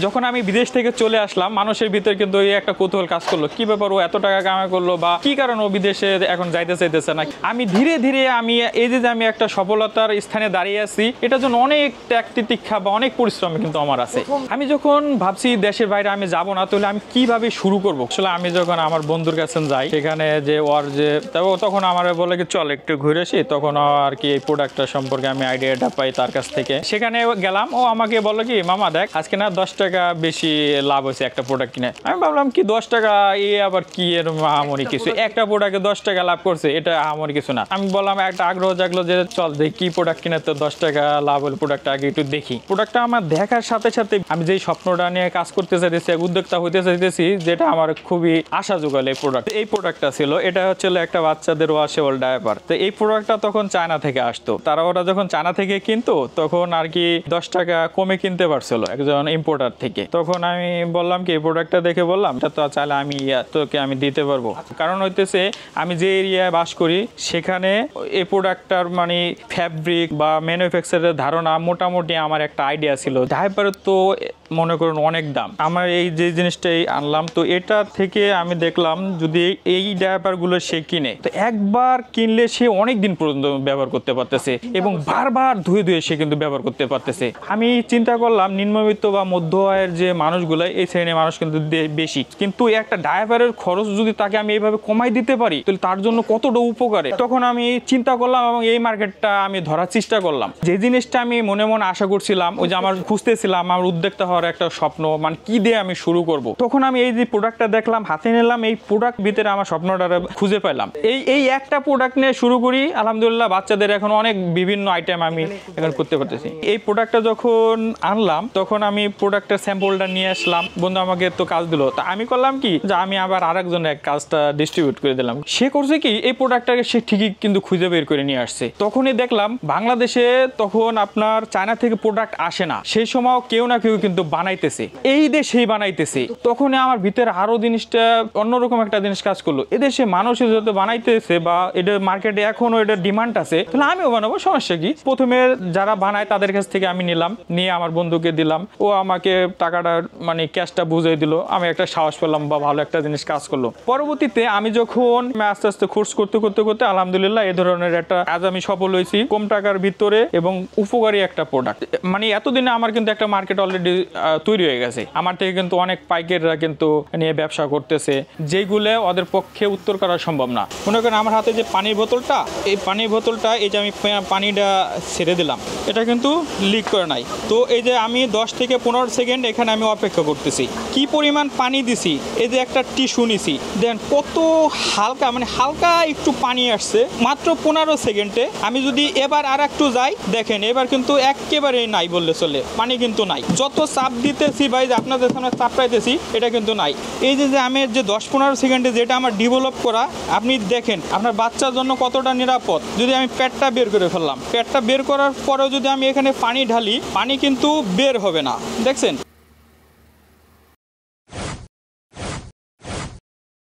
যখন আমি বিদেশ থেকে চলে আসলাম মানুষের ভিতরে কিন্তু এই একটা কৌতূহল কাজ করলো, কি ব্যাপার ও এত টাকা কামাই করলো বা কি কারণ ও বিদেশে এখন যাইতে চাইতেছে না। আমি ধীরে ধীরে আমি এই যে আমি একটা সফলতার স্থানে দাঁড়িয়ে আছি, এটার জন্য অনেক ত্যাগ তিতিক্ষা বা অনেক পরিশ্রম কিন্তু আমার আছে। আমি যখন ভাবছি দেশের বাইরে আমি যাব না, তাহলে আমি কিভাবে শুরু করবো। আসলে আমি যখন আমার বন্ধুর কাছে যাই, সেখানে যে ওর যে তখন আমার বলে কি চল একটু ঘুরে আসি, তখন আর কি এই প্রোডাক্টটা সম্পর্কে আমি আইডিয়াটা পাই তার কাছ থেকে। সেখানে গেলাম, ও আমাকে বললো কি মামা দেখ আজকে না 10 টাকা বেশি লাভ হয়েছে একটা প্রোডাক্ট কিনে। আমি ভাবলাম কি 10 টাকা এ আবার কি এর আহামরি কিছু, একটা প্রোডাক্টে 10 টাকা লাভ করছে, এটা আহামরি কিছু না। আমি বললাম একটা আগ্রহ জাগলো যে চল দেখি কি প্রোডাক্ট কিনে তো 10 টাকা লাভ হলো, প্রোডাক্টটা আগে একটু দেখি। প্রোডাক্টটা আমার দেখার সাথে সাথে আমি যেই স্বপ্নটা নিয়ে কাজ করতে চাইতেছি, উদ্যোক্তা হইতে চাইতেছি, যেটা আমার খুবই আশা যোগালে এই প্রোডাক্টটা ছিল, এটা হচ্ছে একটা বাচ্চাদের ওয়াশেবল ডায়াপার। তো এই প্রোডাক্টটা তখন চায়না থেকে আসতো, ওরা যখন চায়না থেকে কিনতো তখন আর কি 10 টাকা কমে কিনতে পারছিল একজন ইম্পোর্টার থেকে। তখন আমি বললাম কি এই প্রোডাক্টটা দেখে বললাম এটা তো চাইলে আমি তোকে আমি দিতে পারবো, কারণ হইতেছে আমি যে এরিয়ায় বাস করি সেখানে এই প্রোডাক্টটার মানে ফ্যাব্রিক বা ম্যানুফ্যাকচারের ধারণা মোটামুটি আমার একটা আইডিয়া ছিল। ডায়াপারের তো মনে করুন অনেক দাম, আমার এই যে জিনিসটাই আনলাম, তো এটা থেকে আমি দেখলাম যদি এই ডায়াপারগুলো সে কিনে তো একবার কিনলে সে অনেক দিন পর্যন্ত ব্যবহার করতে পারতেছে এবং বারবার ধুয়ে ধুয়ে সে কিন্তু ব্যবহার করতে পারতেছে। আমি চিন্তা করলাম নিম্নবিত্ত বা মধ্য আয়ের যে মানুষগুলো, এই শ্রেণীর মানুষ কিন্তু বেশি, কিন্তু একটা ডায়াপারের খরচ যদি তাকে আমি এইভাবে কমাই দিতে পারি তাহলে তার জন্য কতটা উপকারে। তখন আমি চিন্তা করলাম এবং এই মার্কেটটা আমি ধরার চেষ্টা করলাম। যে জিনিসটা আমি মনে মনে আশা করছিলাম, ওই যে আমার খুঁজতেছিলাম আমার উদ্যোক্তা হওয়ার একটা স্বপ্ন, মানে কি দিয়ে আমি শুরু করব, তখন আমি এই যে প্রোডাক্টটা দেখলাম হাতে নিলাম, এই প্রোডাক্ট ভিতরে আমার স্বপ্নটা খুঁজে পেলাম। এই একটা প্রোডাক্ট নিয়ে শুরু করি, আলহামদুলিল্লাহ বাচ্চাদের এখন অনেক বিভিন্ন আইটেম আমি এখন করতে পারতেছি। এই প্রোডাক্টটা যখন আনলাম তখন আমি প্রোডাক্টের স্যাম্পলটা নিয়ে আসলাম, বন্ধু আমাকে তো কাজ দিল, তা আমি করলাম কি যে আমি আবার আরেকজনের কাজটা ডিস্ট্রিবিউট করে দিলাম। সে করছে কি এই প্রোডাক্টটাকে সে ঠিকই কিন্তু খুঁজে বের করে নিয়ে আসছে। তখনই দেখলাম বাংলাদেশে তখন আপনার চায়না থেকে প্রোডাক্ট আসে না, সেই সময় কেউ না কেউ কিন্তু বানাইতেছে, এই দেশেই বানাইতেছে। তখনই আমার ভিতরে আরো জিনিসটা অন্যরকম একটা জিনিস কাজ করলো, এদেশে মানুষের যত বানাইতেছে বা এটা মার্কেটে এখনো এটার ডিমান্ড আছে, তাহলে আমিও বানাবো, সমস্যা কি। প্রথমে যারা বানায় তাদের কাছ থেকে আমি নিলাম, নিয়ে আমার বন্ধুকে দিলাম, ও আমাকে টাকাটা মানে ক্যাশটা বুঝিয়ে দিল, আমি একটা সাহস পেলাম বা ভালো একটা জিনিস কাজ করলো। পরবর্তীতে আমি যখন আস্তে আস্তে কোর্স করতে করতে করতে আলহামদুলিল্লাহ এই ধরনের একটা কাজ আমি সফল হয়েছি, কম টাকার ভিতরে এবং উপকারী একটা প্রোডাক্ট। মানে এতদিনে আমার কিন্তু একটা মার্কেট অলরেডি তৈরি হয়ে গেছে, আমার থেকে কিন্তু অনেক পাইকাররা কিন্তু নিয়ে ব্যবসা করতেছে, যেগুলো ওদের পক্ষে উত্তর করা সম্ভব না। মনে করেন আমার হাতে যে পানির বোতলটা, এই পানির বোতলটা এই যে আমি পানিটা ছেড়ে দিলাম, এটা কিন্তু লিক করে নাই। তো এই যে আমি 10 থেকে 15 সেকেন্ড এখানে আমি অপেক্ষা করতেছি, কি পরিমাণ পানি দিছি, এই যে একটা টিস্যু নিছি, দেন কত হালকা, মানে হালকা একটু পানি আসছে মাত্র 15 সেকেন্ডে। আমি যদি এবার আর একটু যাই, দেখেন এবার কিন্তু একেবারেই নাই বললে চলে, পানি কিন্তু নাই। যত চাপ দিতেছি ভাই, আপনাদের সামনে চাপ পাইতেছি, এটা কিন্তু নাই। এই যে আমি যে 10-15 সেকেন্ডে যেটা আমার ডেভেলপ করা, আপনি দেখেন আপনার বাচ্চার জন্য কতটা নিরাপদ। যদি আমি পেটটা বের করে ফেললাম, পেটটা বের করার পরেও যদি আমি এখানে পানি ঢালি, পানি কিন্তু বের হবে না, দেখছেন